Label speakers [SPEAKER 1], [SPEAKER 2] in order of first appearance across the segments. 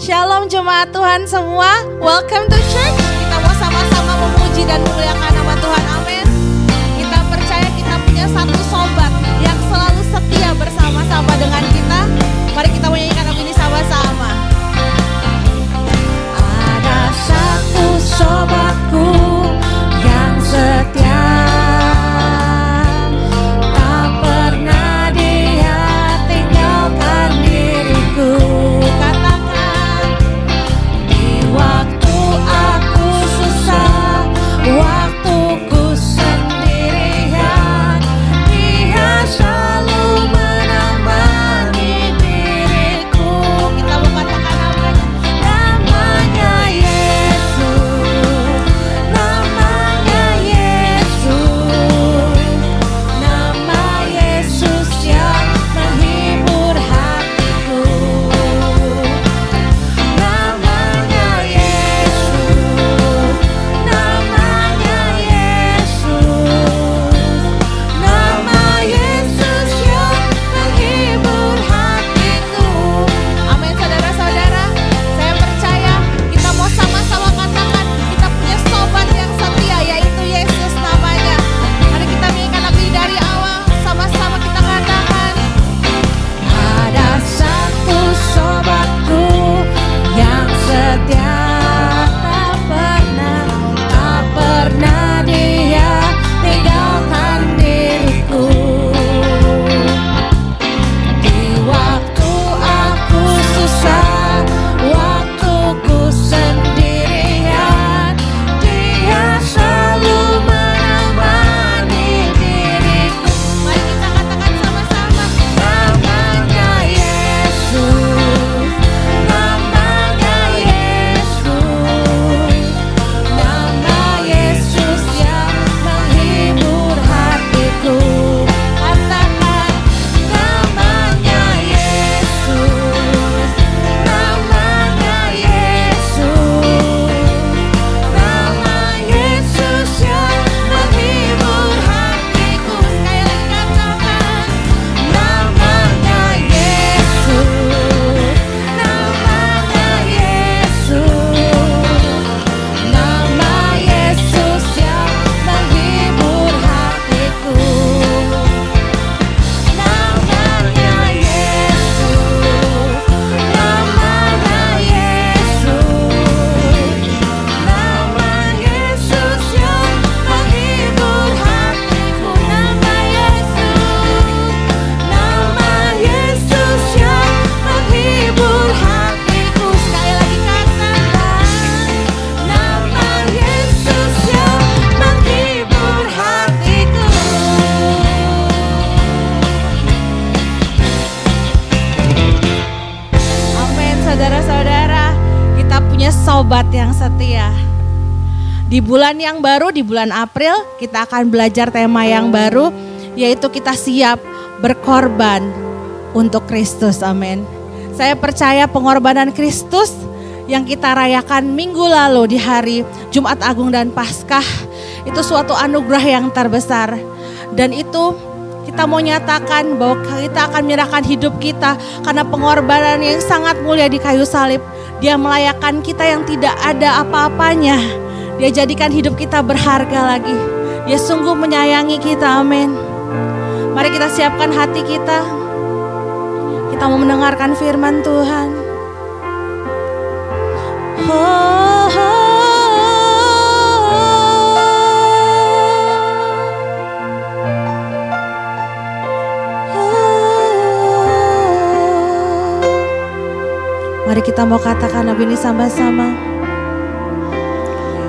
[SPEAKER 1] Shalom jemaat Tuhan semua, welcome to church. Kita mau sama-sama memuji dan memuliakan nama Tuhan, amin. Kita percaya kita punya satu sobat yang selalu setia bersama-sama dengan kita. Mari kita menyanyikan lagu ini sama-sama. Ada satu sobatku yang setia, tak pernah dia tinggalkan diriku. Katakan, di waktu aku susah, waktu ku sendirian, dia selalu menemani diriku. Kita mau katakan namanya, namanya Yesus, namanya Yesus, nama Yesus yang menghibur hatiku. Namanya Yesus, namanya Yesus, nama Yesus yang menghibur hatiku. Amin saudara-saudara, saya percaya kita mau sama-sama katakan kita punya sobat yang setia, yaitu Yesus namanya. Mari kita nyanyikan lagu ini dari awal, sama-sama kita katakan. Ada satu sobatku yang setia, tak pernah dia tinggalkan diriku. Di waktu aku susah, waktu ku sendirian, dia selalu menemani diriku. Mari kita katakan sama-sama, namanya Yesus, namanya Yesus, nama Yesus yang menghibur hatiku. Katakan, namanya Yesus, namanya Yesus, nama Yesus yang menghibur hatiku. Sekali lagi katakan, namanya Yesus, namanya Yesus, nama Yesus yang menghibur hatiku. Namanya Yesus, namanya Yesus, nama Yesus yang menghibur hatiku. Nama Yesus yang menghibur hatiku. Sekali lagi katakan, nama Yesus yang menghibur hatiku. Amin saudara-saudara, kita punya sobat yang setia. Di bulan yang baru, di bulan April, kita akan belajar tema yang baru, yaitu kita siap berkorban untuk Kristus, amin. Saya percaya pengorbanan Kristus yang kita rayakan minggu lalu di hari Jumat Agung dan Paskah, itu suatu anugerah yang terbesar. Dan itu kita mau nyatakan bahwa kita akan menyerahkan hidup kita karena pengorbanan yang sangat mulia di kayu salib. Dia melayakkan kita yang tidak ada apa-apanya. Dia jadikan hidup kita berharga lagi. Dia sungguh menyayangi kita, amin. Mari kita siapkan hati kita. Kita mau mendengarkan firman Tuhan. Oh, oh, Mari kita mau katakan lagu ini sama-sama.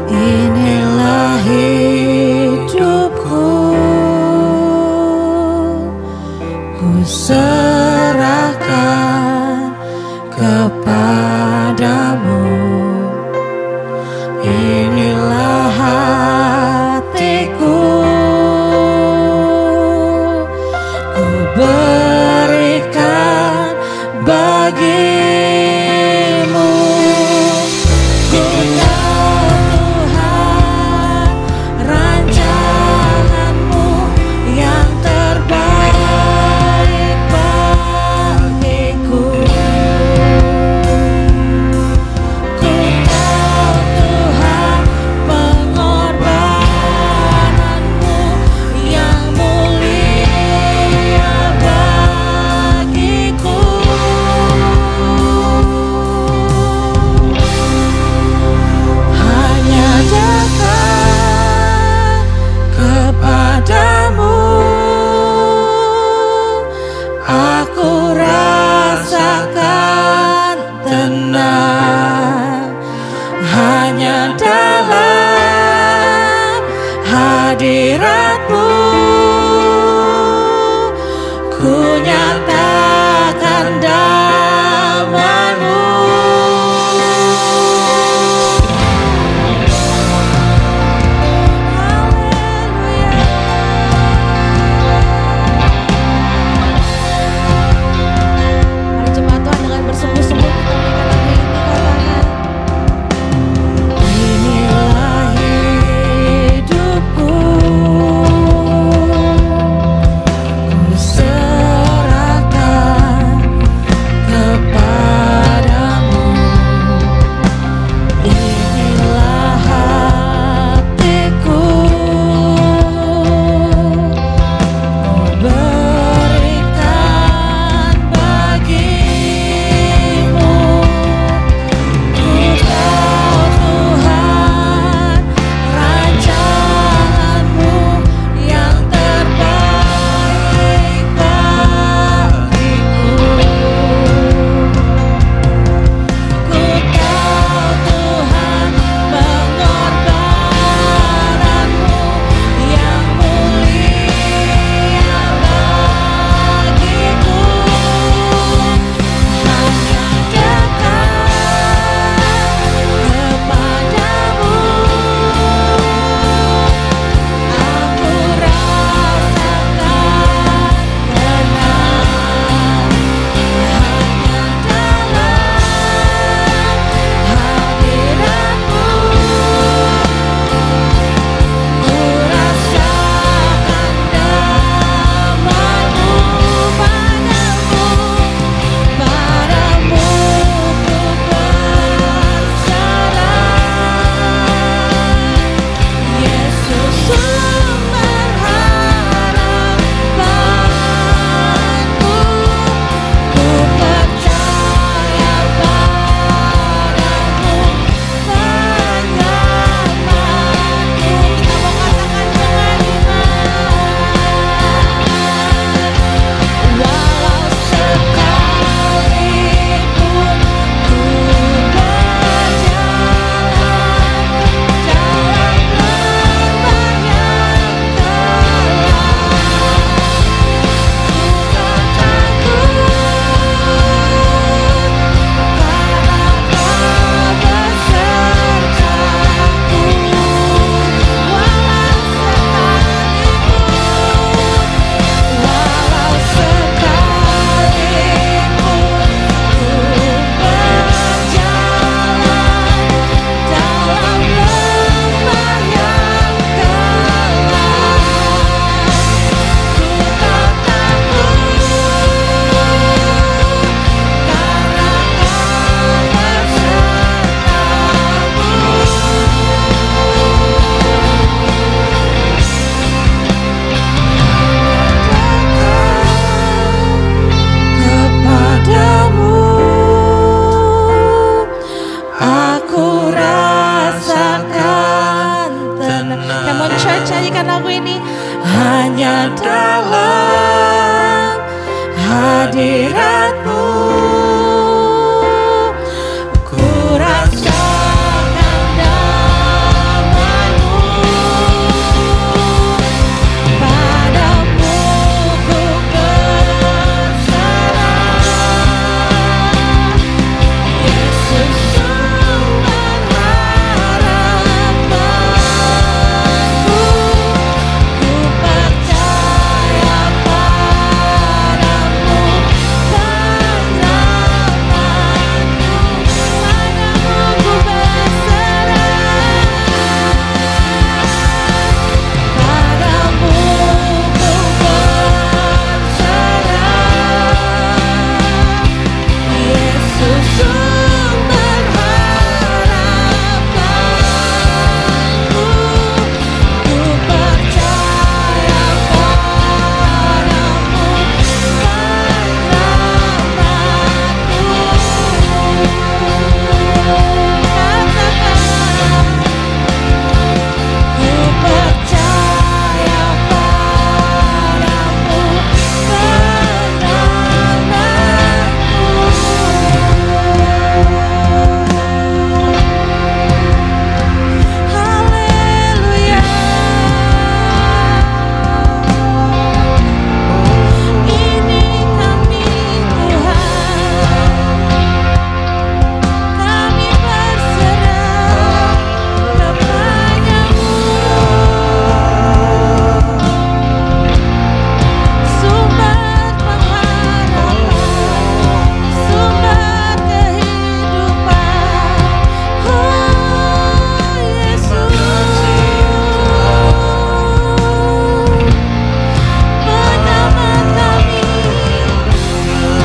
[SPEAKER 1] Inilah hidupku, ku serahkan kepadamu. Inilah hatiku, ku berikan bagimu. Ku tahu Tuhan hadirat-Mu. Ku rasakan damai-Mu. Padamu ku berserah. Yesus sumber harapanku. Ku percaya padamu pengharapanku. Padamu ku berserah. Padamu ku berserah. Yesus sumber harapanku. Ku percaya padamu haleluya. Ini kami Tuhan, kami berserah kepadamu. Sumber pengharapan, sumber kehidupan. Oh Yesus, penyelamat kami,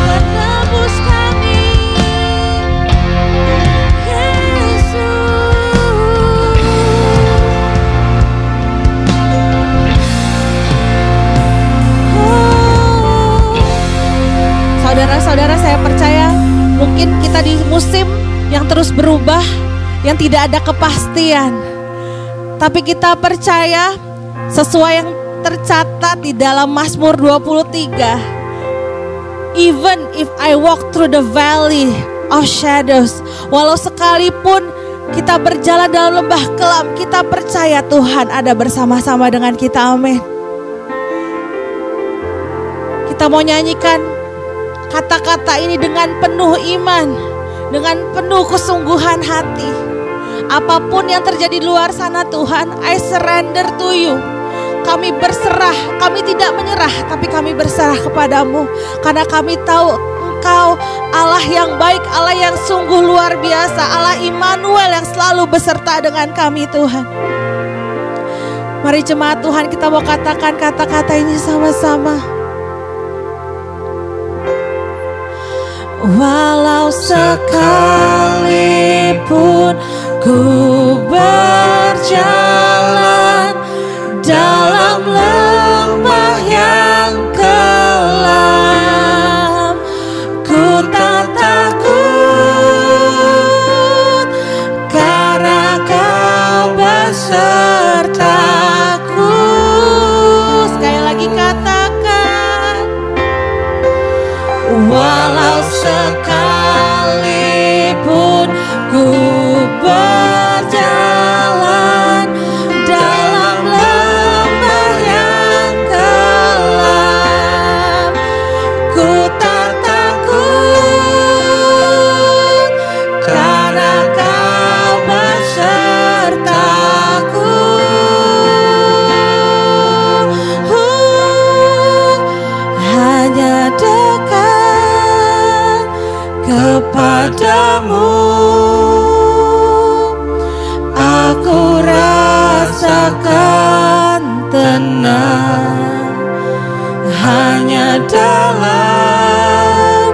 [SPEAKER 1] penebus kami, Yesus. Saudara-saudara, saya percaya mungkin kita di musim yang terus berubah, yang tidak ada kepastian. Tapi kita percaya sesuai yang tercatat di dalam Mazmur 23. Even if I walk through the valley of shadows, walau sekalipun kita berjalan dalam lembah kelam, kita percaya Tuhan ada bersama-sama dengan kita. Amin. Kita mau nyanyikan kata-kata ini dengan penuh iman, dengan penuh kesungguhan hati. Apapun yang terjadi di luar sana Tuhan, I surrender to you. Kami berserah, kami tidak menyerah, tapi kami berserah kepadamu. Karena kami tahu Engkau Allah yang baik, Allah yang sungguh luar biasa, Allah Immanuel yang selalu beserta dengan kami Tuhan. Mari jemaat Tuhan, kita mau katakan kata-kata ini sama-sama. Walau sekalipun ku berjalan dalam lembah yang kelam, ku tak takut karena Kau besertaku. Sekali lagi katakan, walau sekalipun ku berjalan dalam lembah yang kelam, ku tak takut karena Kau besertaku. Hanya dekat kepadamu aku rasakan tenang. Hanya dalam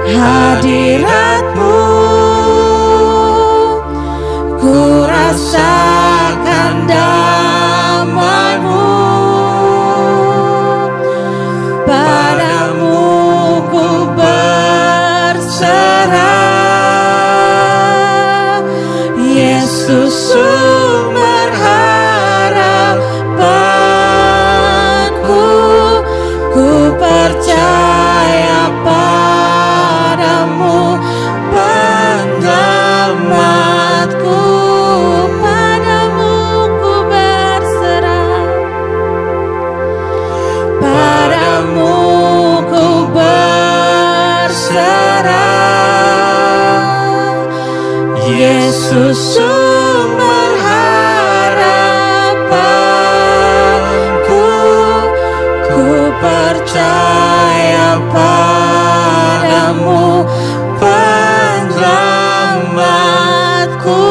[SPEAKER 1] hadirat-Mu ku rasakan damai-Mu. Padamu ku berserah, Yesus sumber harapanku. Ku percaya berserah. Yesus sumber harapanku, ku percaya padamu, penyelamatku.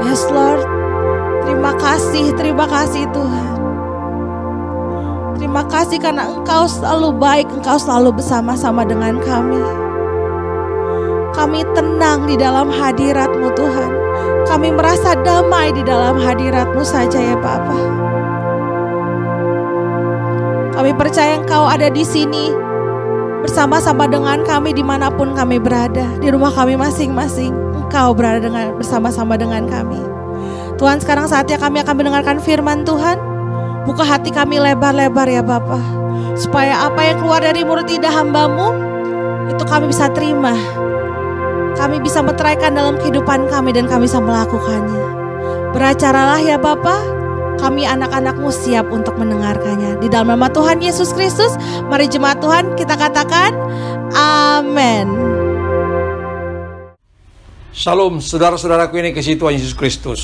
[SPEAKER 1] Yes Lord, terima kasih Tuhan. Terima kasih karena Engkau selalu baik, Engkau selalu bersama-sama dengan kami. Kami tenang di dalam hadirat-Mu Tuhan. Kami merasa damai di dalam hadirat-Mu saja ya Bapa. Kami percaya Engkau ada di sini bersama-sama dengan kami dimanapun kami berada. Di rumah kami masing-masing, Engkau berada bersama-sama dengan kami. Tuhan, sekarang saatnya kami akan mendengarkan firman Tuhan. Buka hati kami lebar-lebar ya Bapa, supaya apa yang keluar dari mulut lidah hamba-Mu itu kami bisa terima. Kami bisa meteraikan dalam kehidupan kami dan kami bisa melakukannya. Beracaralah ya Bapa, kami anak-anak-Mu siap untuk mendengarkannya. Di dalam nama Tuhan Yesus Kristus, mari jemaat Tuhan kita katakan amin.
[SPEAKER 2] Shalom saudara-saudaraku, ini kasih Tuhan Yesus Kristus.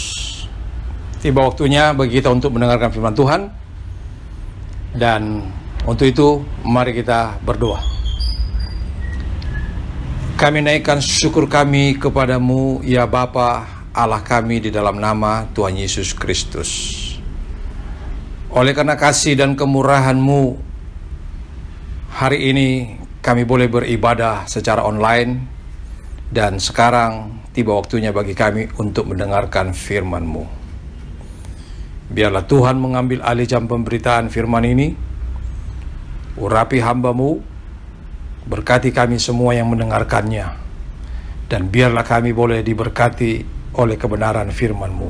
[SPEAKER 2] Tiba waktunya bagi kita untuk mendengarkan firman Tuhan. Dan untuk itu mari kita berdoa. Kami naikkan syukur kami kepadamu ya Bapa Allah kami di dalam nama Tuhan Yesus Kristus. Oleh karena kasih dan kemurahan-Mu, hari ini kami boleh beribadah secara online. Dan sekarang tiba waktunya bagi kami untuk mendengarkan firman-Mu. Biarlah Tuhan mengambil alih jam pemberitaan firman ini. Urapi hamba-Mu, berkati kami semua yang mendengarkannya. Dan biarlah kami boleh diberkati oleh kebenaran firman-Mu.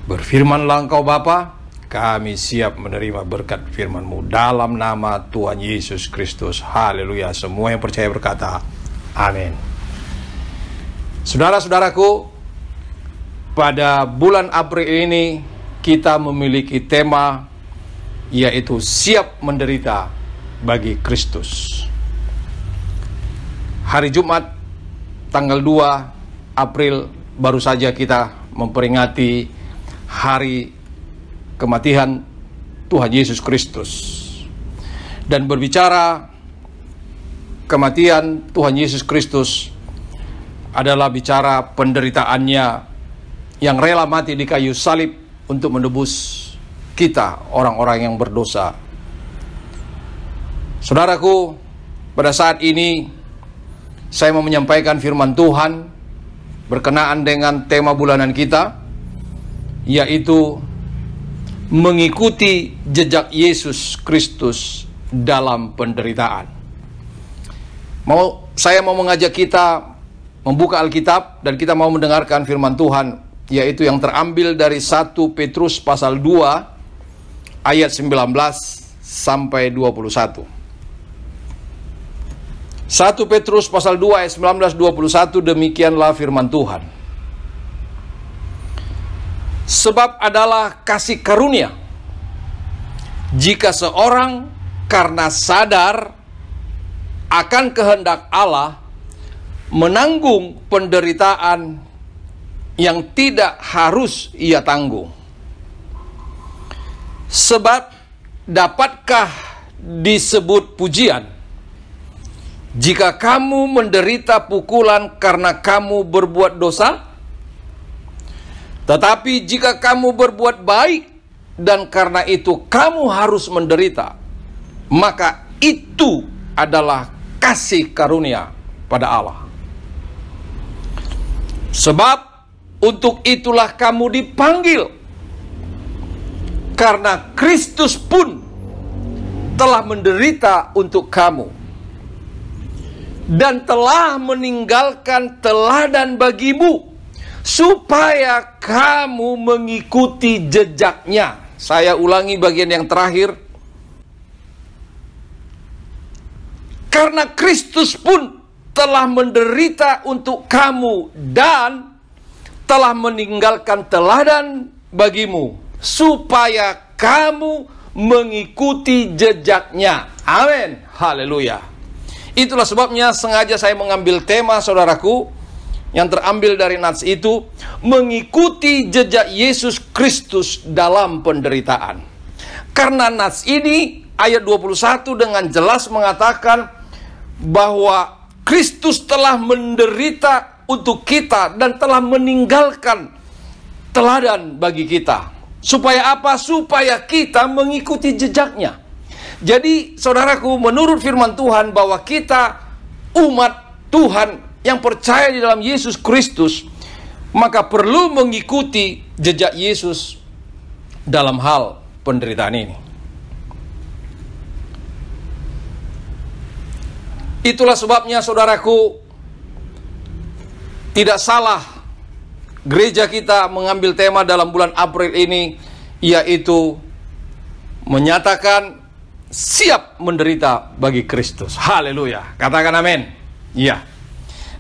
[SPEAKER 2] Berfirmanlah Engkau Bapa, kami siap menerima berkat firman-Mu. Dalam nama Tuhan Yesus Kristus. Haleluya. Semua yang percaya berkata, amin. Saudara-saudaraku, pada bulan April ini kita memiliki tema, yaitu siap menderita bagi Kristus. Hari Jumat tanggal 2 April baru saja kita memperingati hari kematian Tuhan Yesus Kristus. Dan berbicara kematian Tuhan Yesus Kristus adalah bicara penderitaannya yang rela mati di kayu salib untuk menebus kita, orang-orang yang berdosa. Saudaraku, pada saat ini saya mau menyampaikan firman Tuhan berkenaan dengan tema bulanan kita, yaitu mengikuti jejak Yesus Kristus dalam penderitaan. Saya mau mengajak kita membuka Alkitab dan kita mau mendengarkan firman Tuhan, yaitu yang terambil dari 1 Petrus pasal 2 ayat 19 sampai 21. 1 Petrus pasal 2 ayat 19-21, demikianlah firman Tuhan. Sebab adalah kasih karunia jika seorang karena sadar akan kehendak Allah menanggung penderitaan yang tidak harus ia tanggung. Sebab dapatkah disebut pujian jika kamu menderita pukulan karena kamu berbuat dosa? Tetapi jika kamu berbuat baik dan karena itu kamu harus menderita, maka itu adalah kasih karunia pada Allah. Sebab untuk itulah kamu dipanggil, karena Kristus pun telah menderita untuk kamu dan telah meninggalkan teladan bagimu, supaya kamu mengikuti jejaknya. Saya ulangi bagian yang terakhir. Karena Kristus pun telah menderita untuk kamu dan telah meninggalkan teladan bagimu, supaya kamu mengikuti jejaknya. Amin. Haleluya. Itulah sebabnya sengaja saya mengambil tema, saudaraku, yang terambil dari nats itu, mengikuti jejak Yesus Kristus dalam penderitaan. Karena nats ini, ayat 21 dengan jelas mengatakan bahwa Kristus telah menderita untuk kita dan telah meninggalkan teladan bagi kita. Supaya apa? Supaya kita mengikuti jejaknya. Jadi saudaraku, menurut firman Tuhan bahwa kita umat Tuhan yang percaya di dalam Yesus Kristus, maka perlu mengikuti jejak Yesus dalam hal penderitaan ini. Itulah sebabnya saudaraku, tidak salah gereja kita mengambil tema dalam bulan April ini, yaitu menyatakan siap menderita bagi Kristus. Haleluya. Katakan amin. Iya.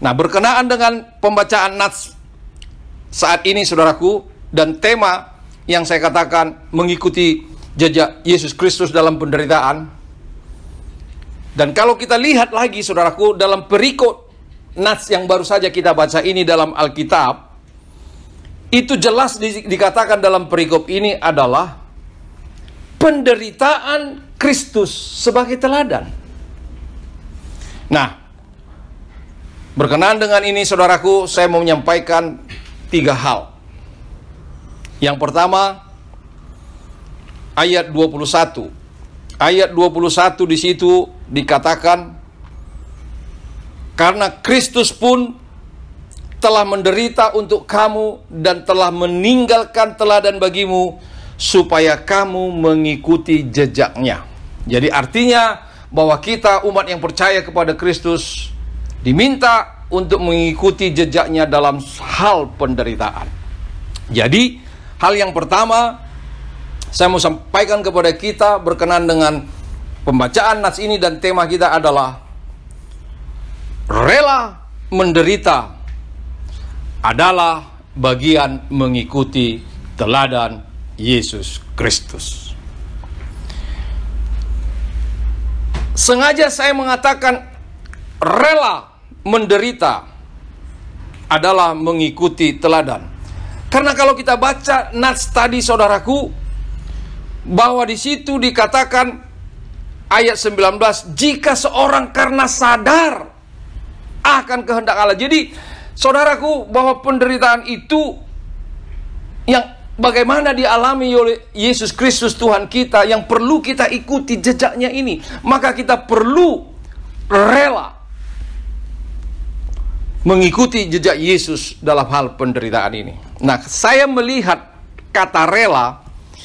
[SPEAKER 2] Nah, berkenaan dengan pembacaan nats saat ini saudaraku, dan tema yang saya katakan mengikuti jejak Yesus Kristus dalam penderitaan. Dan kalau kita lihat lagi saudaraku, dalam perikop nats yang baru saja kita baca ini dalam Alkitab, itu jelas dikatakan dalam perikop ini adalah penderitaan Kristus sebagai teladan. Nah, berkenaan dengan ini saudaraku, saya mau menyampaikan 3 hal. Yang pertama, ayat 21. Ayat 21 di situ dikatakan, karena Kristus pun telah menderita untuk kamu dan telah meninggalkan teladan bagimu, supaya kamu mengikuti jejaknya. Jadi artinya bahwa kita umat yang percaya kepada Kristus diminta untuk mengikuti jejaknya dalam hal penderitaan. Jadi hal yang pertama saya mau sampaikan kepada kita berkenaan dengan pembacaan nats ini, dan tema kita adalah rela menderita adalah bagian mengikuti teladan Yesus Kristus. Sengaja saya mengatakan rela menderita adalah mengikuti teladan. Karena kalau kita baca nats tadi saudaraku, bahwa di situ dikatakan ayat 19, jika seorang karena sadar akan kehendak Allah. Jadi saudaraku, bahwa penderitaan itu yang bagaimana dialami oleh Yesus Kristus Tuhan kita, yang perlu kita ikuti jejaknya ini, maka kita perlu rela mengikuti jejak Yesus dalam hal penderitaan ini. Nah, saya melihat kata rela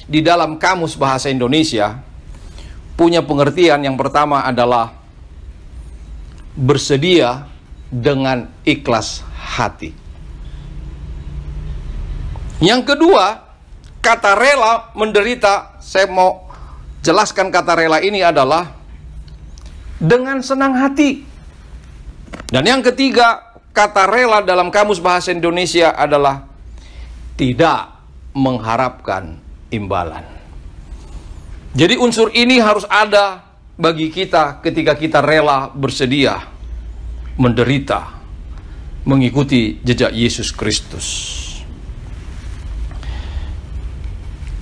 [SPEAKER 2] di dalam Kamus Bahasa Indonesia punya pengertian yang pertama adalah bersedia dengan ikhlas hati. Yang kedua, kata rela menderita, saya mau jelaskan kata rela ini adalah dengan senang hati. Dan yang ketiga, kata rela dalam Kamus Bahasa Indonesia adalah tidak mengharapkan imbalan. Jadi unsur ini harus ada bagi kita ketika kita rela bersedia menderita mengikuti jejak Yesus Kristus.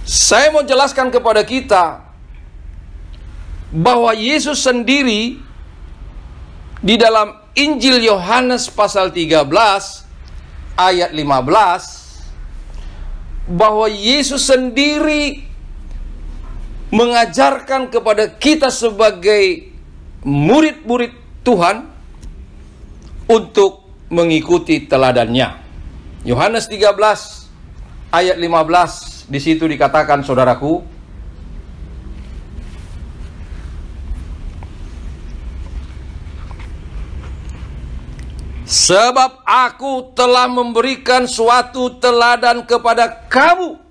[SPEAKER 2] Saya mau jelaskan kepada kita bahwa Yesus sendiri di dalam Injil Yohanes pasal 13 ayat 15, bahwa Yesus sendiri mengajarkan kepada kita sebagai murid-murid Tuhan untuk mengikuti teladannya. Yohanes 13 ayat 15, di situ dikatakan saudaraku, sebab aku telah memberikan suatu teladan kepada kamu,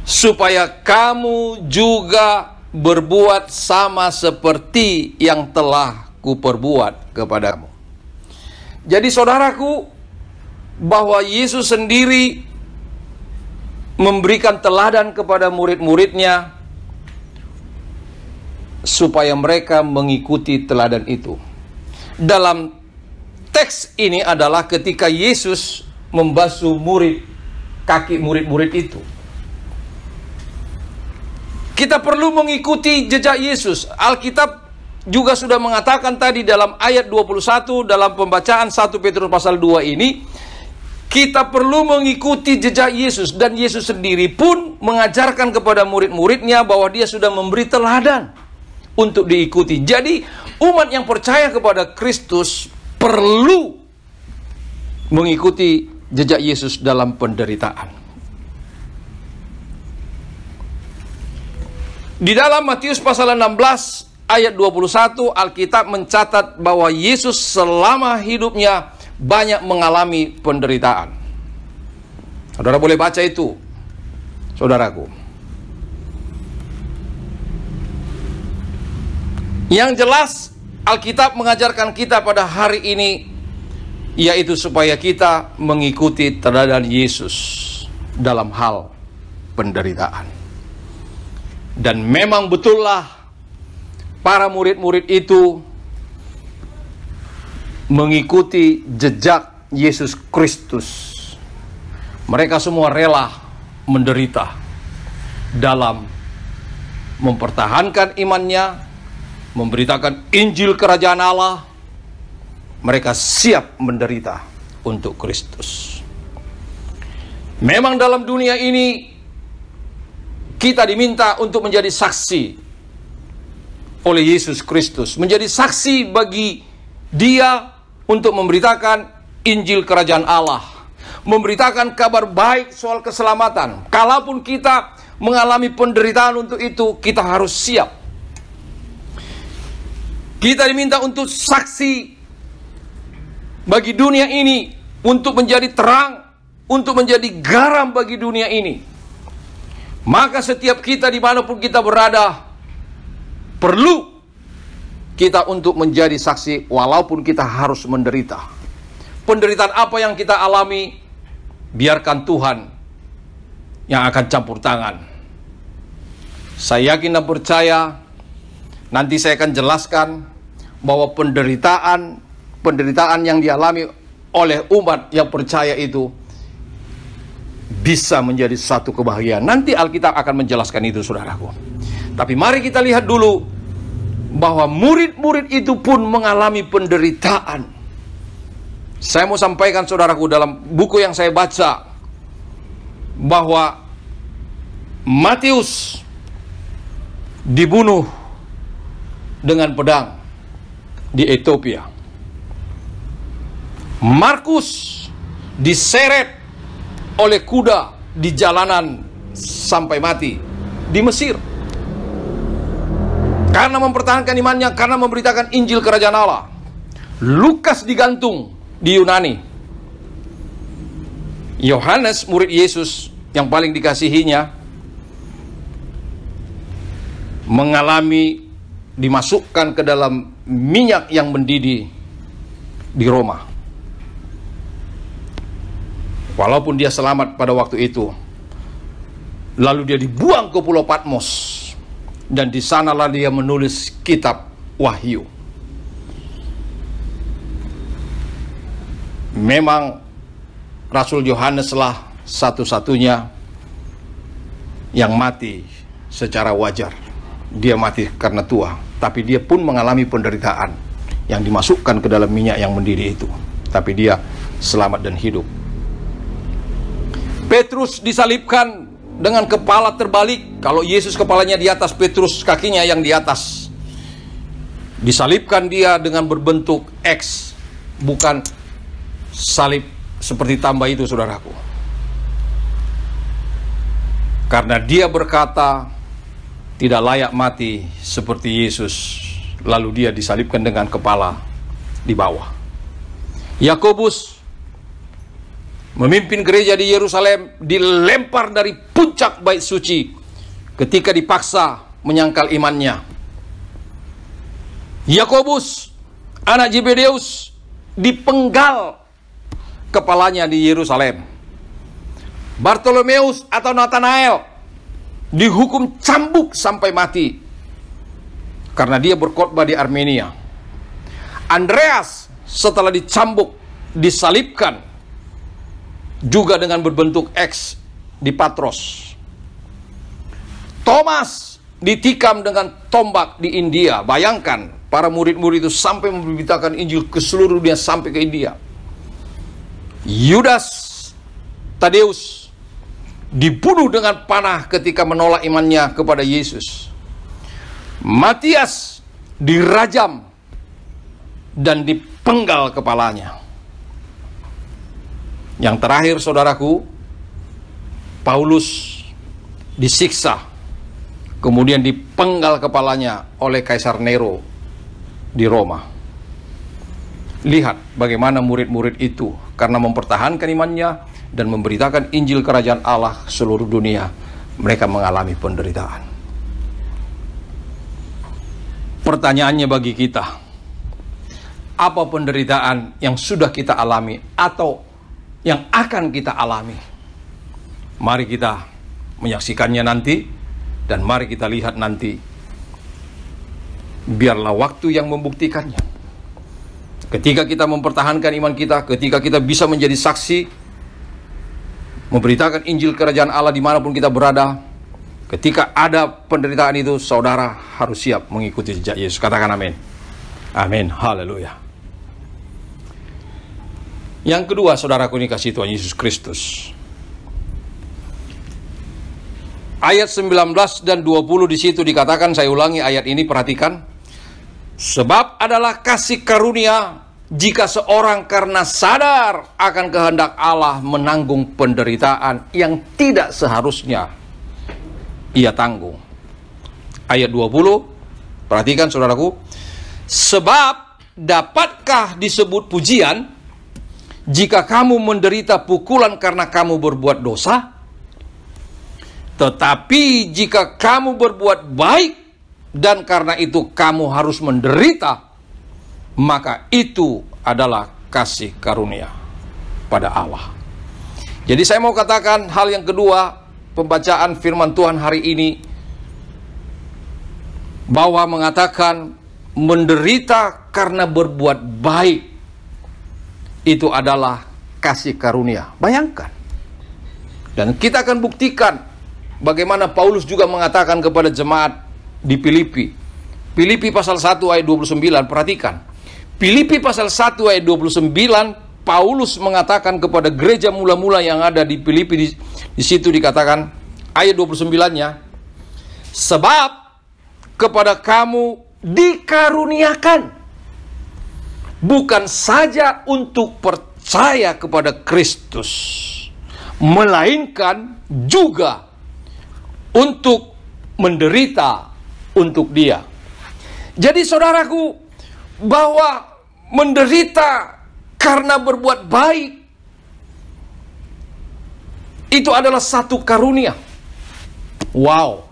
[SPEAKER 2] supaya kamu juga berbuat sama seperti yang telah kuperbuat kepadamu. Jadi saudaraku, bahwa Yesus sendiri memberikan teladan kepada murid-muridnya supaya mereka mengikuti teladan itu. Dalam teks ini adalah ketika Yesus membasuh kaki murid-murid itu. Kita perlu mengikuti jejak Yesus. Alkitab juga sudah mengatakan tadi dalam ayat 21 dalam pembacaan 1 Petrus pasal 2 ini, kita perlu mengikuti jejak Yesus, dan Yesus sendiri pun mengajarkan kepada murid-muridnya bahwa dia sudah memberi teladan untuk diikuti. Jadi umat yang percaya kepada Kristus perlu mengikuti jejak Yesus dalam penderitaan. Di dalam Matius pasal 16 ayat 21, Alkitab mencatat bahwa Yesus selama hidupnya banyak mengalami penderitaan. Saudara boleh baca itu, saudaraku. Yang jelas Alkitab mengajarkan kita pada hari ini, yaitu supaya kita mengikuti teladan Yesus dalam hal penderitaan. Dan memang betullah para murid-murid itu mengikuti jejak Yesus Kristus. Mereka semua rela menderita dalam mempertahankan imannya, memberitakan Injil Kerajaan Allah. Mereka siap menderita untuk Kristus. Memang dalam dunia ini kita diminta untuk menjadi saksi oleh Yesus Kristus, menjadi saksi bagi Dia untuk memberitakan Injil Kerajaan Allah, memberitakan kabar baik soal keselamatan. Kalaupun kita mengalami penderitaan untuk itu, kita harus siap. Kita diminta untuk saksi bagi dunia ini, untuk menjadi terang, untuk menjadi garam bagi dunia ini. Maka setiap kita dimanapun kita berada, perlu kita untuk menjadi saksi walaupun kita harus menderita. Penderitaan apa yang kita alami, biarkan Tuhan yang akan campur tangan. Saya yakin dan percaya, nanti saya akan jelaskan bahwa penderitaan yang dialami oleh umat yang percaya itu bisa menjadi satu kebahagiaan. Nanti Alkitab akan menjelaskan itu, saudaraku. Tapi mari kita lihat dulu bahwa murid-murid itu pun mengalami penderitaan. Saya mau sampaikan, saudaraku, dalam buku yang saya baca, bahwa Matius dibunuh dengan pedang di Ethiopia. Markus diseret oleh kuda di jalanan sampai mati di Mesir, karena mempertahankan imannya, karena memberitakan Injil Kerajaan Allah. Lukas digantung di Yunani. Yohanes, murid Yesus yang paling dikasihinya, mengalami dimasukkan ke dalam minyak yang mendidih di Roma. Walaupun dia selamat pada waktu itu, lalu dia dibuang ke Pulau Patmos, dan di sanalah dia menulis kitab Wahyu. Memang Rasul Yohaneslah satu-satunya yang mati secara wajar. Dia mati karena tua, tapi dia pun mengalami penderitaan yang dimasukkan ke dalam minyak yang mendidih itu. Tapi dia selamat dan hidup. Petrus disalibkan dengan kepala terbalik. Kalau Yesus kepalanya di atas, Petrus kakinya yang di atas. Disalibkan dia dengan berbentuk X, bukan salib seperti tambah itu, saudaraku. Karena dia berkata tidak layak mati seperti Yesus, lalu dia disalibkan dengan kepala di bawah. Yakobus memimpin gereja di Yerusalem, dilempar dari puncak bait suci ketika dipaksa menyangkal imannya. Yakobus, anak Zebedeus, dipenggal kepalanya di Yerusalem. Bartolomeus atau Nathanael dihukum cambuk sampai mati karena dia berkhotbah di Armenia. Andreas setelah dicambuk, disalibkan juga dengan berbentuk X di Patros. Thomas ditikam dengan tombak di India. Bayangkan, para murid-murid itu sampai memberitakan Injil ke seluruh dunia sampai ke India. Yudas Tadeus dibunuh dengan panah ketika menolak imannya kepada Yesus. Matias dirajam dan dipenggal kepalanya. Yang terakhir, saudaraku, Paulus disiksa, kemudian dipenggal kepalanya oleh Kaisar Nero di Roma. Lihat bagaimana murid-murid itu karena mempertahankan imannya dan memberitakan Injil Kerajaan Allah seluruh dunia, mereka mengalami penderitaan. Pertanyaannya bagi kita, apa penderitaan yang sudah kita alami atau yang akan kita alami? Mari kita menyaksikannya nanti, dan mari kita lihat nanti. Biarlah waktu yang membuktikannya. Ketika kita mempertahankan iman kita, ketika kita bisa menjadi saksi, memberitakan Injil Kerajaan Allah dimanapun kita berada, ketika ada penderitaan itu, saudara harus siap mengikuti jejak Yesus. Katakan amin. Amin. Haleluya. Yang kedua, saudaraku ini kasih Tuhan Yesus Kristus. Ayat 19 dan 20 di situ dikatakan, saya ulangi ayat ini, perhatikan. Sebab adalah kasih karunia jika seorang karena sadar akan kehendak Allah menanggung penderitaan yang tidak seharusnya ia tanggung. Ayat 20, perhatikan saudaraku. Sebab dapatkah disebut pujian jika kamu menderita pukulan karena kamu berbuat dosa? Tetapi jika kamu berbuat baik dan karena itu kamu harus menderita, maka itu adalah kasih karunia pada Allah. Jadi saya mau katakan hal yang kedua, pembacaan firman Tuhan hari ini, bahwa mengatakan menderita karena berbuat baik itu adalah kasih karunia. Bayangkan. Dan kita akan buktikan bagaimana Paulus juga mengatakan kepada jemaat di Filipi. Filipi pasal 1 ayat 29, perhatikan. Filipi pasal 1 ayat 29, Paulus mengatakan kepada gereja mula-mula yang ada di Filipi, di situ dikatakan ayat 29-nya, sebab kepada kamu dikaruniakan bukan saja untuk percaya kepada Kristus, melainkan juga untuk menderita untuk Dia. Jadi saudaraku, bahwa menderita karena berbuat baik itu adalah satu karunia. Wow.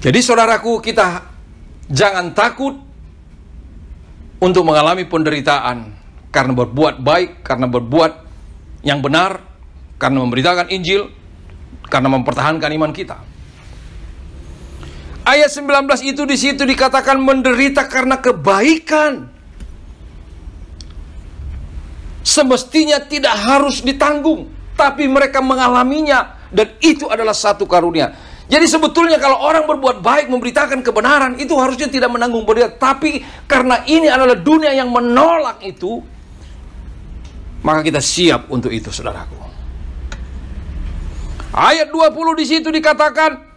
[SPEAKER 2] Jadi saudaraku, kita jangan takut untuk mengalami penderitaan karena berbuat baik, karena berbuat yang benar, karena memberitakan Injil, karena mempertahankan iman kita. Ayat 19 itu di situ dikatakan menderita karena kebaikan. Semestinya tidak harus ditanggung, tapi mereka mengalaminya, dan itu adalah satu karunia. Jadi sebetulnya kalau orang berbuat baik, memberitakan kebenaran, itu harusnya tidak menanggung penderitaan. Tapi karena ini adalah dunia yang menolak itu, maka kita siap untuk itu, saudaraku. Ayat 20 di situ dikatakan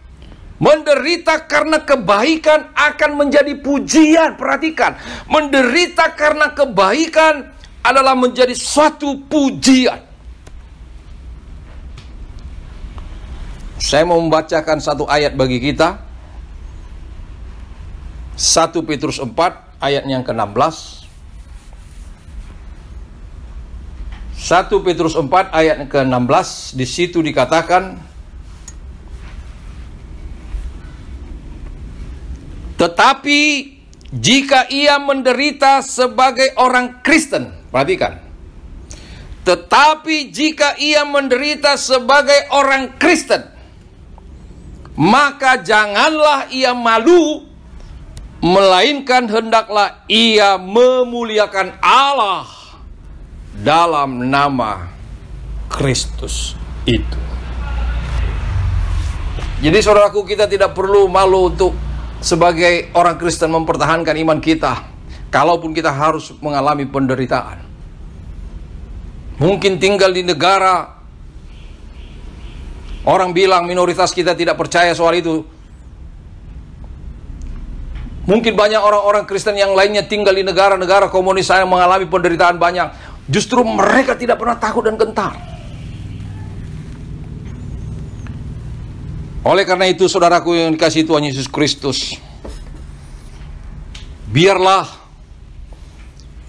[SPEAKER 2] menderita karena kebaikan akan menjadi pujian. Perhatikan, menderita karena kebaikan adalah menjadi suatu pujian. Saya mau membacakan satu ayat bagi kita. 1 Petrus 4 ayat yang ke-16. 1 Petrus 4 ayat ke-16, di situ dikatakan, tetapi jika ia menderita sebagai orang Kristen, perhatikan, Tetapi jika ia menderita sebagai orang Kristen, maka janganlah ia malu, melainkan hendaklah ia memuliakan Allah dalam nama Kristus itu. Jadi saudaraku, kita tidak perlu malu untuk sebagai orang Kristen mempertahankan iman kita, kalaupun kita harus mengalami penderitaan. Mungkin tinggal di negara, orang bilang minoritas kita tidak percaya soal itu. Mungkin banyak orang-orang Kristen yang lainnya tinggal di negara-negara komunis yang mengalami penderitaan banyak. Justru mereka tidak pernah takut dan gentar. Oleh karena itu, saudaraku yang dikasihi Tuhan Yesus Kristus, biarlah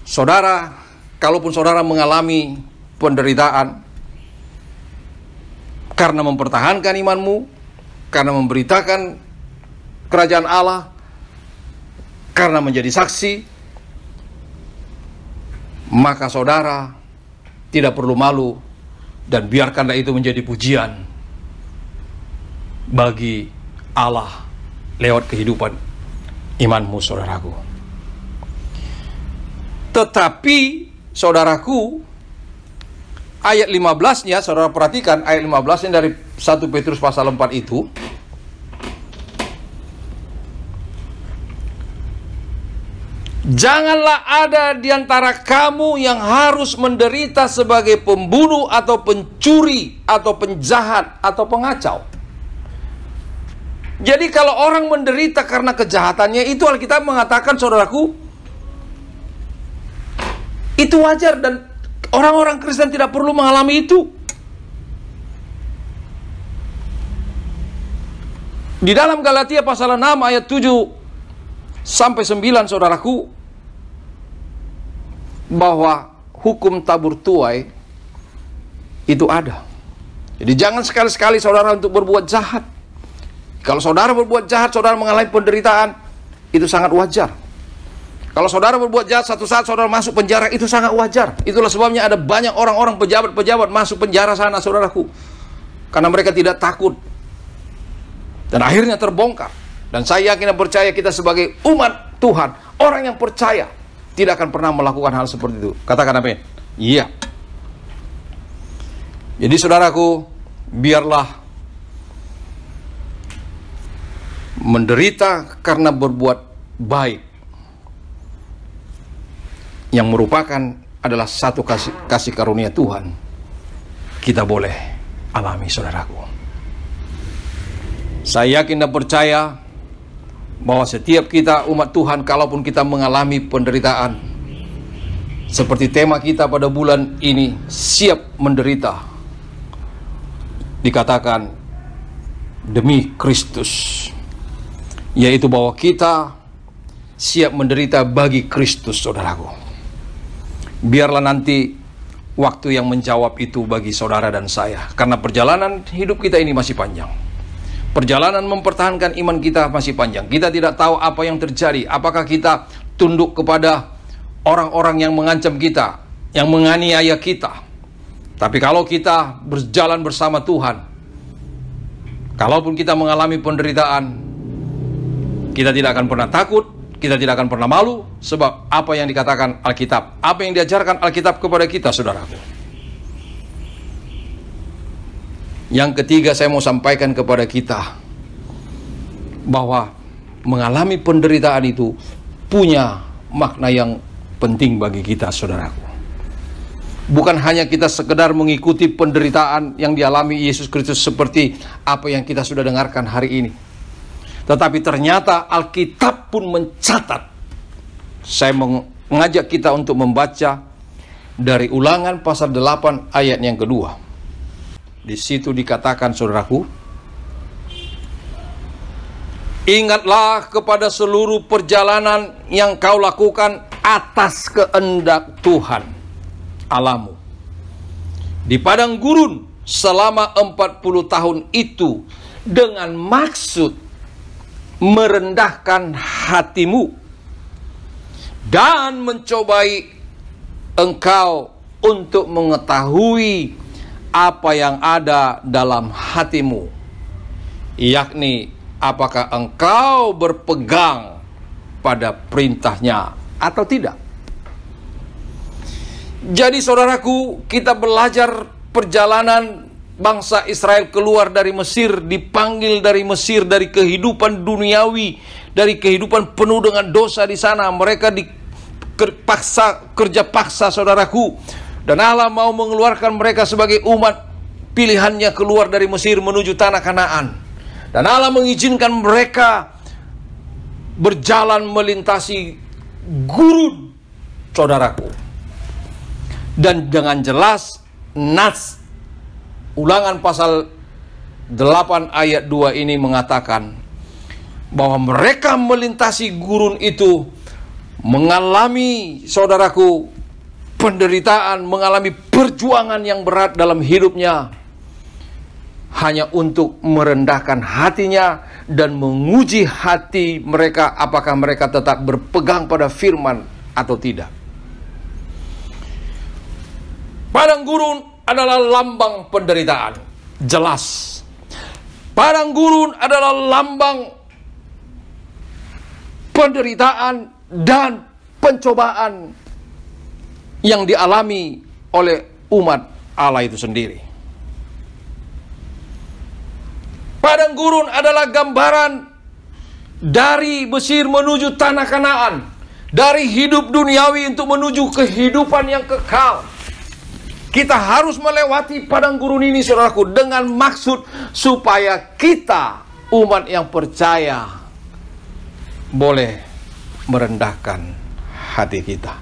[SPEAKER 2] saudara, kalaupun saudara mengalami penderitaan karena mempertahankan imanmu, karena memberitakan kerajaan Allah, karena menjadi saksi, maka saudara tidak perlu malu, dan biarkanlah itu menjadi pujian bagi Allah lewat kehidupan imanmu, saudaraku. Tetapi saudaraku, ayat 15-nya, saudara perhatikan ayat 15-nya dari 1 Petrus pasal 4 itu. Janganlah ada di antara kamu yang harus menderita sebagai pembunuh atau pencuri atau penjahat atau pengacau. Jadi kalau orang menderita karena kejahatannya, itu Alkitab mengatakan, saudaraku, itu wajar, dan orang-orang Kristen tidak perlu mengalami itu. Di dalam Galatia pasal 6 ayat 7 sampai 9, saudaraku, bahwa hukum tabur tuai itu ada. Jadi jangan sekali-sekali saudara untuk berbuat jahat. Kalau saudara berbuat jahat, saudara mengalami penderitaan, itu sangat wajar. Kalau saudara berbuat jahat, satu saat saudara masuk penjara, itu sangat wajar. Itulah sebabnya ada banyak orang-orang pejabat-pejabat masuk penjara sana, saudaraku, karena mereka tidak takut, dan akhirnya terbongkar. Dan saya yakin dan percaya kita sebagai umat Tuhan, orang yang percaya, tidak akan pernah melakukan hal seperti itu. Katakan amin. Iya. Jadi saudaraku, biarlah menderita karena berbuat baik, yang merupakan adalah satu kasih karunia Tuhan, kita boleh alami, saudaraku. Saya yakin dan percaya bahwa setiap kita umat Tuhan, kalaupun kita mengalami penderitaan, seperti tema kita pada bulan ini, siap menderita, dikatakan demi Kristus, yaitu bahwa kita siap menderita bagi Kristus, saudaraku. Biarlah nanti waktu yang menjawab itu bagi saudara dan saya, karena perjalanan hidup kita ini masih panjang. Perjalanan mempertahankan iman kita masih panjang. Kita tidak tahu apa yang terjadi. Apakah kita tunduk kepada orang-orang yang mengancam kita, yang menganiaya kita. Tapi kalau kita berjalan bersama Tuhan, kalaupun kita mengalami penderitaan, kita tidak akan pernah takut, kita tidak akan pernah malu, sebab apa yang dikatakan Alkitab, apa yang diajarkan Alkitab kepada kita, saudaraku. Yang ketiga, saya mau sampaikan kepada kita bahwa mengalami penderitaan itu punya makna yang penting bagi kita, saudaraku. Bukan hanya kita sekedar mengikuti penderitaan yang dialami Yesus Kristus seperti apa yang kita sudah dengarkan hari ini, tetapi ternyata Alkitab pun mencatat. Saya mengajak kita untuk membaca dari Ulangan pasal 8 ayat yang kedua. Di situ dikatakan, saudaraku, ingatlah kepada seluruh perjalanan yang kau lakukan atas kehendak Tuhan Allahmu di padang gurun selama 40 tahun itu, dengan maksud merendahkan hatimu dan mencobai engkau untuk mengetahui apa yang ada dalam hatimu, yakni apakah engkau berpegang pada perintahnya atau tidak. Jadi saudaraku, kita belajar perjalanan bangsa Israel keluar dari Mesir, dipanggil dari Mesir, dari kehidupan duniawi, dari kehidupan penuh dengan dosa di sana. Mereka kerja paksa saudaraku. Dan Allah mau mengeluarkan mereka sebagai umat pilihannya keluar dari Mesir menuju tanah Kanaan. Dan Allah mengizinkan mereka berjalan melintasi gurun, saudaraku. Dan dengan jelas nas Ulangan pasal 8 ayat 2 ini mengatakan bahwa mereka melintasi gurun itu mengalami, saudaraku, penderitaan, mengalami perjuangan yang berat dalam hidupnya, hanya untuk merendahkan hatinya dan menguji hati mereka apakah mereka tetap berpegang pada firman atau tidak. Padang gurun adalah lambang penderitaan, jelas. Padang gurun adalah lambang penderitaan dan pencobaan yang dialami oleh umat Allah itu sendiri. Padang gurun adalah gambaran dari Mesir menuju tanah Kanaan, dari hidup duniawi untuk menuju kehidupan yang kekal. Kita harus melewati padang gurun ini, saudaraku, dengan maksud supaya kita, umat yang percaya, boleh merendahkan hati kita.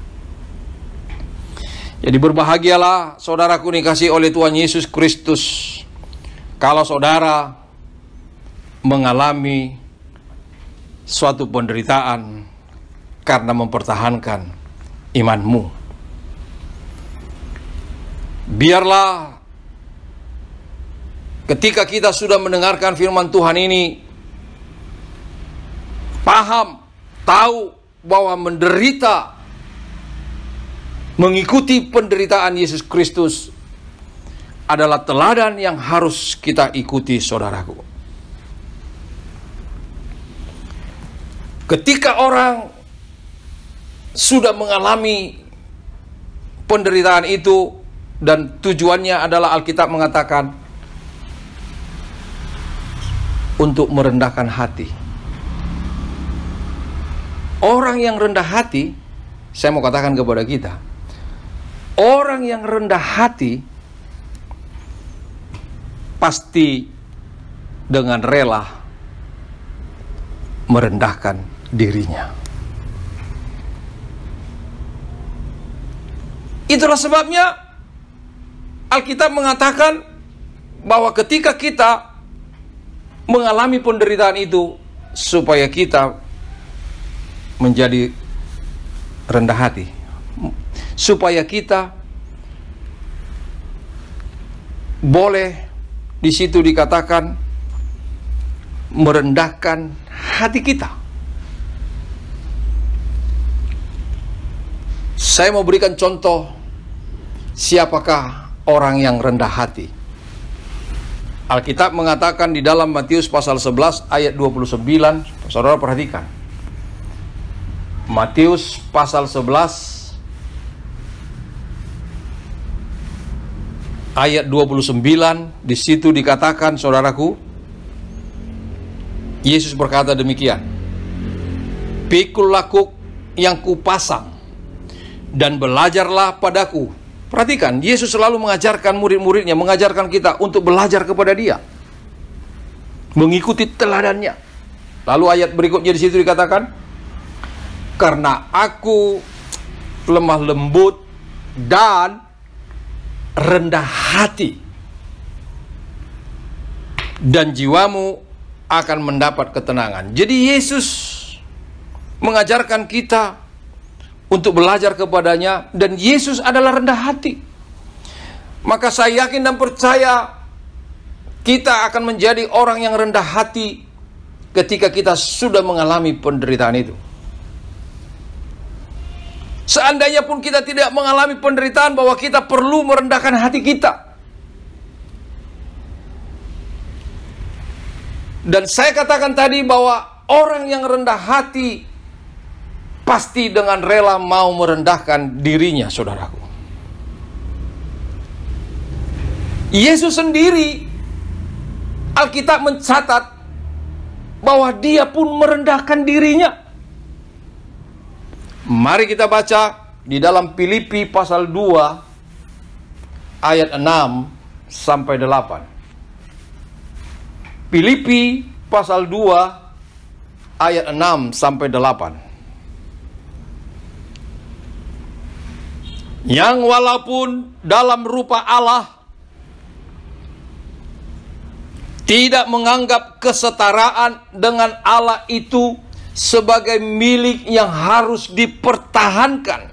[SPEAKER 2] Jadi berbahagialah saudaraku dikasihi oleh Tuhan Yesus Kristus kalau saudara mengalami suatu penderitaan karena mempertahankan imanmu. Biarlah ketika kita sudah mendengarkan firman Tuhan ini, paham, tahu bahwa menderita, mengikuti penderitaan Yesus Kristus adalah teladan yang harus kita ikuti, saudaraku. Ketika orang sudah mengalami penderitaan itu, dan tujuannya adalah Alkitab mengatakan untuk merendahkan hati. Orang yang rendah hati, saya mau katakan kepada kita, orang yang rendah hati pasti dengan rela merendahkan dirinya. Itulah sebabnya Alkitab mengatakan bahwa ketika kita mengalami penderitaan itu, supaya kita menjadi rendah hati, supaya kita boleh, di situ dikatakan, merendahkan hati kita. Saya mau berikan contoh siapakah orang yang rendah hati. Alkitab mengatakan di dalam Matius pasal 11 ayat 29, saudara perhatikan. Matius pasal 11 ayat 29, di situ dikatakan, saudaraku, Yesus berkata demikian, "Pikul laku yang kupasang dan belajarlah padaku." Perhatikan, Yesus selalu mengajarkan murid-muridnya, mengajarkan kita untuk belajar kepada Dia, mengikuti teladannya. Lalu ayat berikutnya di situ dikatakan, "Karena aku lemah lembut dan rendah hati, dan jiwamu akan mendapat ketenangan." Jadi Yesus mengajarkan kita untuk belajar kepadanya, dan Yesus adalah rendah hati. Maka saya yakin dan percaya kita akan menjadi orang yang rendah hati ketika kita sudah mengalami penderitaan itu. Seandainya pun kita tidak mengalami penderitaan, bahwa kita perlu merendahkan hati kita. Dan saya katakan tadi bahwa orang yang rendah hati pasti dengan rela mau merendahkan dirinya, saudaraku. Yesus sendiri, Alkitab mencatat bahwa dia pun merendahkan dirinya. Mari kita baca di dalam Filipi pasal 2 ayat 6 sampai 8. Filipi pasal 2 ayat 6 sampai 8. Yang walaupun dalam rupa Allah tidak menganggap kesetaraan dengan Allah itu sebagai milik yang harus dipertahankan,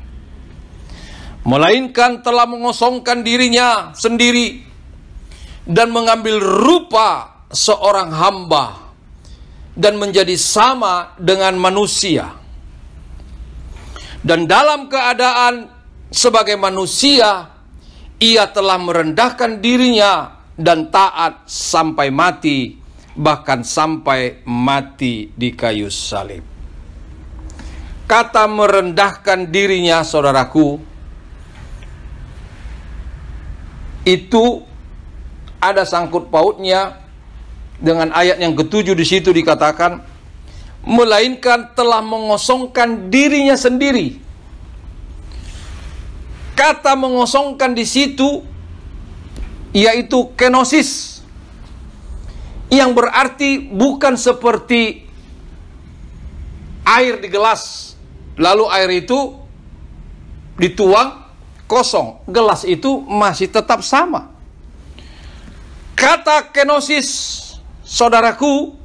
[SPEAKER 2] melainkan telah mengosongkan dirinya sendiri dan mengambil rupa seorang hamba dan menjadi sama dengan manusia. Dan dalam keadaan sebagai manusia, ia telah merendahkan dirinya dan taat sampai mati, bahkan sampai mati di kayu salib. Kata merendahkan dirinya, saudaraku, itu ada sangkut pautnya dengan ayat yang ketujuh. Di situ dikatakan, melainkan telah mengosongkan dirinya sendiri. Kata mengosongkan di situ yaitu kenosis, yang berarti bukan seperti air di gelas, lalu air itu dituang kosong, gelas itu masih tetap sama. Kata kenosis, saudaraku,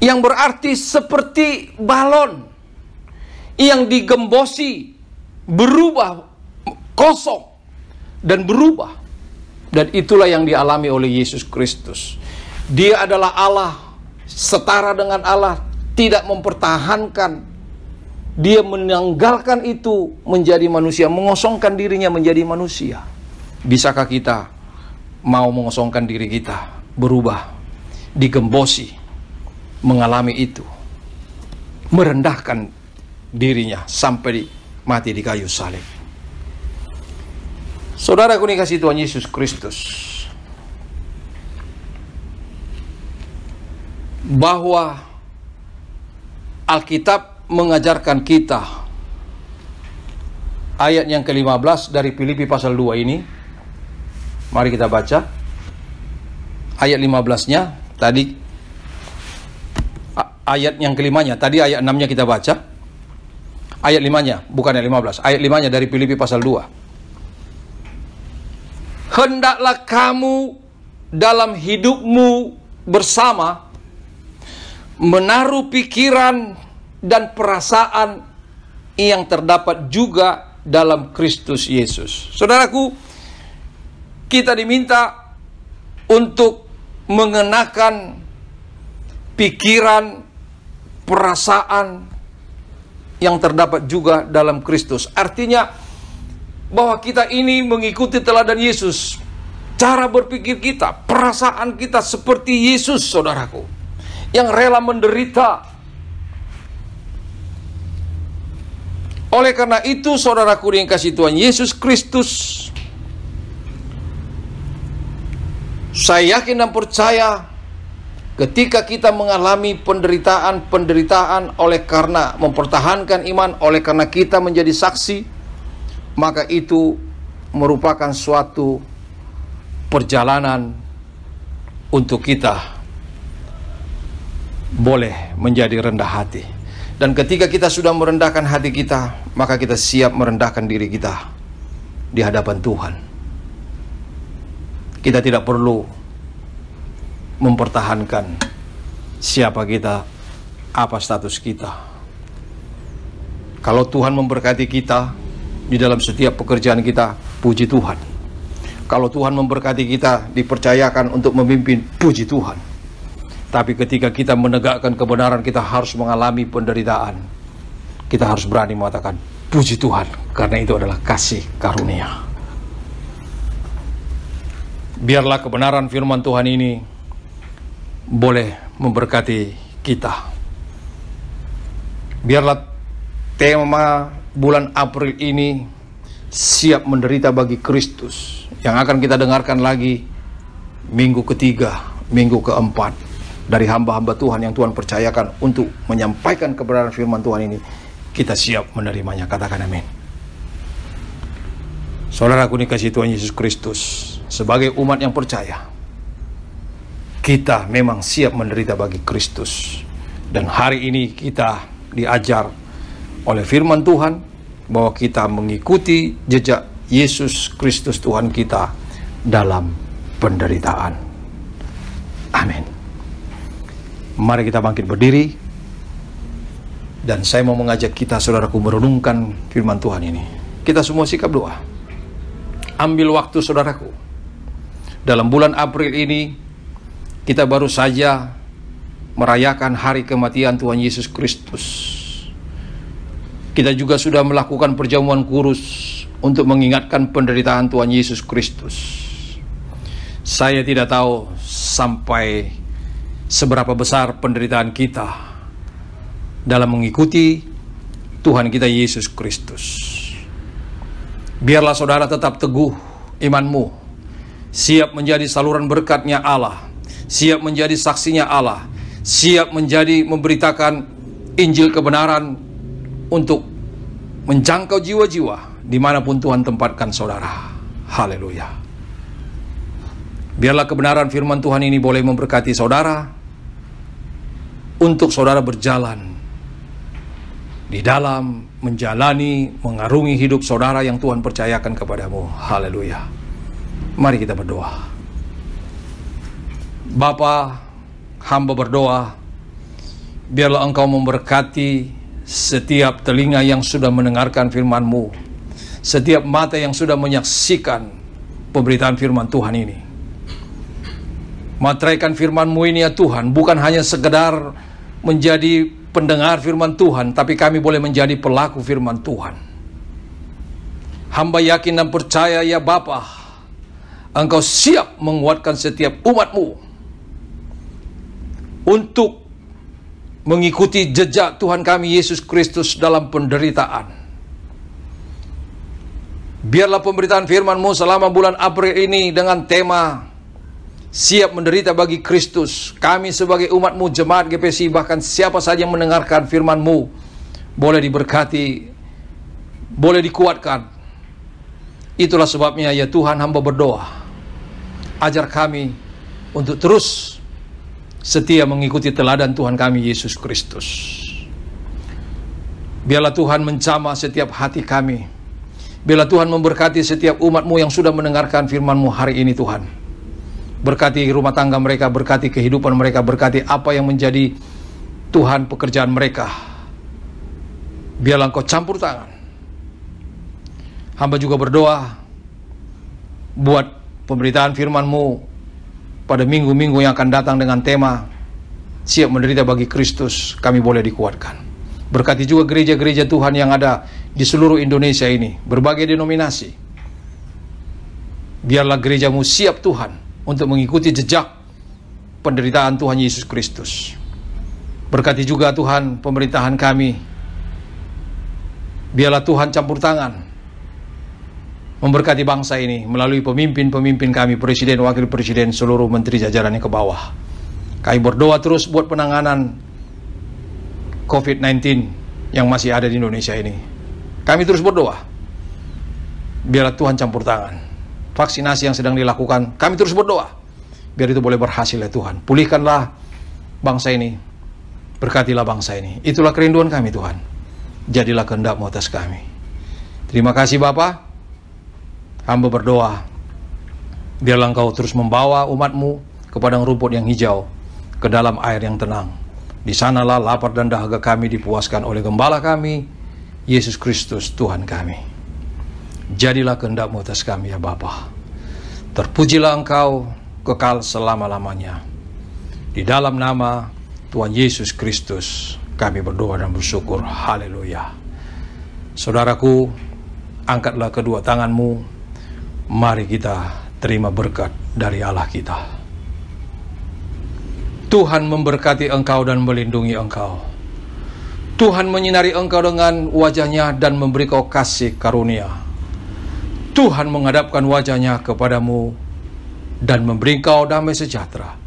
[SPEAKER 2] yang berarti seperti balon yang digembosi, berubah kosong dan berubah. Dan itulah yang dialami oleh Yesus Kristus. Dia adalah Allah, setara dengan Allah, tidak mempertahankan. Dia menanggalkan itu menjadi manusia, mengosongkan dirinya menjadi manusia. Bisakah kita mau mengosongkan diri kita, berubah, digembosi, mengalami itu, merendahkan dirinya sampai mati di kayu salib? Saudaraku dikasihi Tuhan Yesus Kristus, bahwa Alkitab mengajarkan kita, ayat yang ke-15 dari Filipi pasal 2 ini, mari kita baca ayat 15-nya. Tadi ayat yang ke-5-nya, tadi ayat 6-nya kita baca. Ayat 5-nya, bukan ayat 15, ayat 5-nya dari Filipi pasal 2. Hendaklah kamu dalam hidupmu bersama menaruh pikiran dan perasaan yang terdapat juga dalam Kristus Yesus. Saudaraku, kita diminta untuk mengenakan pikiran, perasaan yang terdapat juga dalam Kristus. Artinya bahwa kita ini mengikuti teladan Yesus. Cara berpikir kita, perasaan kita seperti Yesus, saudaraku, yang rela menderita. Oleh karena itu, saudaraku yang kasih Tuhan Yesus Kristus, saya yakin dan percaya, ketika kita mengalami penderitaan oleh karena mempertahankan iman, oleh karena kita menjadi saksi, maka itu merupakan suatu perjalanan untuk kita boleh menjadi rendah hati. Dan ketika kita sudah merendahkan hati kita, maka kita siap merendahkan diri kita di hadapan Tuhan. Kita tidak perlu mempertahankan siapa kita, apa status kita. Kalau Tuhan memberkati kita di dalam setiap pekerjaan kita, puji Tuhan. Kalau Tuhan memberkati kita, dipercayakan untuk memimpin, puji Tuhan. Tapi ketika kita menegakkan kebenaran, kita harus mengalami penderitaan. kita harus berani mengatakan puji Tuhan, karena itu adalah kasih karunia. Biarlah kebenaran firman Tuhan ini boleh memberkati kita. Biarlah tema bulan April ini, siap menderita bagi Kristus, yang akan kita dengarkan lagi minggu ketiga, minggu keempat, dari hamba-hamba Tuhan yang Tuhan percayakan untuk menyampaikan kebenaran firman Tuhan ini. Kita siap menerimanya. Katakan amin. Saudaraku dikasihi Tuhan Yesus Kristus, sebagai umat yang percaya, kita memang siap menderita bagi Kristus. Dan hari ini kita diajar oleh firman Tuhan bahwa kita mengikuti jejak Yesus Kristus Tuhan kita dalam penderitaan. Amin. Mari kita bangkit berdiri, dan saya mau mengajak kita, saudaraku, merenungkan firman Tuhan ini. Kita semua sikap doa. Ambil waktu, saudaraku. Dalam bulan April ini, kita baru saja merayakan hari kematian Tuhan Yesus Kristus. Kita juga sudah melakukan perjamuan kudus untuk mengingatkan penderitaan Tuhan Yesus Kristus. Saya tidak tahu sampai seberapa besar penderitaan kita dalam mengikuti Tuhan kita Yesus Kristus. Biarlah saudara tetap teguh imanmu, siap menjadi saluran berkat-Nya Allah, siap menjadi saksinya Allah, siap menjadi memberitakan Injil kebenaran untuk menjangkau jiwa-jiwa dimanapun Tuhan tempatkan saudara. Haleluya. Biarlah kebenaran firman Tuhan ini boleh memberkati saudara, untuk saudara berjalan di dalam menjalani, mengarungi hidup saudara yang Tuhan percayakan kepadamu. Haleluya. Mari kita berdoa. Bapa, hamba berdoa, biarlah Engkau memberkati setiap telinga yang sudah mendengarkan firman-Mu, setiap mata yang sudah menyaksikan pemberitaan firman Tuhan ini. Materaikan firman-Mu ini ya Tuhan, bukan hanya sekedar menjadi pendengar firman Tuhan, tapi kami boleh menjadi pelaku firman Tuhan. Hamba yakin dan percaya ya Bapa, Engkau siap menguatkan setiap umat-Mu untuk mengikuti jejak Tuhan kami Yesus Kristus dalam penderitaan. Biarlah pemberitaan firman-Mu selama bulan April ini dengan tema siap menderita bagi Kristus, kami sebagai umat-Mu, jemaat GPC, bahkan siapa saja yang mendengarkan firman-Mu, boleh diberkati, boleh dikuatkan. Itulah sebabnya ya Tuhan, hamba berdoa, ajar kami untuk terus setia mengikuti teladan Tuhan kami Yesus Kristus. Biarlah Tuhan menjamah setiap hati kami. Biarlah Tuhan memberkati setiap umat-Mu yang sudah mendengarkan firman-Mu hari ini Tuhan. Berkati rumah tangga mereka, berkati kehidupan mereka, berkati apa yang menjadi Tuhan pekerjaan mereka. Biarlah Engkau campur tangan. Hamba juga berdoa buat pemberitaan firman-Mu pada minggu-minggu yang akan datang dengan tema siap menderita bagi Kristus, kami boleh dikuatkan. Berkati juga gereja-gereja Tuhan yang ada di seluruh Indonesia ini, berbagai denominasi. Biarlah gereja-Mu siap Tuhan untuk mengikuti jejak penderitaan Tuhan Yesus Kristus. Berkati juga Tuhan pemerintahan kami. Biarlah Tuhan campur tangan memberkati bangsa ini melalui pemimpin-pemimpin kami, presiden, wakil presiden, seluruh menteri jajarannya ke bawah. Kami berdoa terus buat penanganan COVID-19 yang masih ada di Indonesia ini. Kami terus berdoa, biarlah Tuhan campur tangan. Vaksinasi yang sedang dilakukan, kami terus berdoa, biar itu boleh berhasil ya Tuhan. Pulihkanlah bangsa ini, berkatilah bangsa ini. Itulah kerinduan kami Tuhan. Jadilah kehendak-Mu atas kami. Terima kasih Bapa. Hamba berdoa, biarlah Engkau terus membawa umat-Mu ke padang rumput yang hijau, ke dalam air yang tenang. Di sanalah lapar dan dahaga kami dipuaskan oleh Gembala kami, Yesus Kristus Tuhan kami. Jadilah kehendak-Mu atas kami ya Bapa. Terpujilah Engkau kekal selama-lamanya. Di dalam nama Tuhan Yesus Kristus kami berdoa dan bersyukur. Haleluya. Saudaraku, angkatlah kedua tanganmu. Mari kita terima berkat dari Allah kita. Tuhan memberkati engkau dan melindungi engkau. Tuhan menyinari engkau dengan wajah-Nya dan memberi kau kasih karunia. Tuhan menghadapkan wajah-Nya kepadamu dan memberi kau damai sejahtera.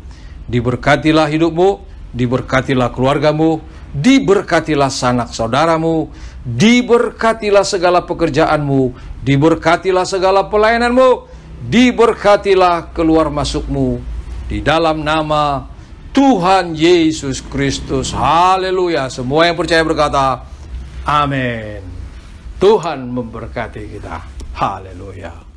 [SPEAKER 2] Diberkatilah hidupmu, diberkatilah keluargamu, diberkatilah sanak saudaramu, diberkatilah segala pekerjaanmu, diberkatilah segala pelayananmu, diberkatilah keluar masukmu, di dalam nama Tuhan Yesus Kristus. Haleluya. Semua yang percaya berkata, amin. Tuhan memberkati kita. Haleluya.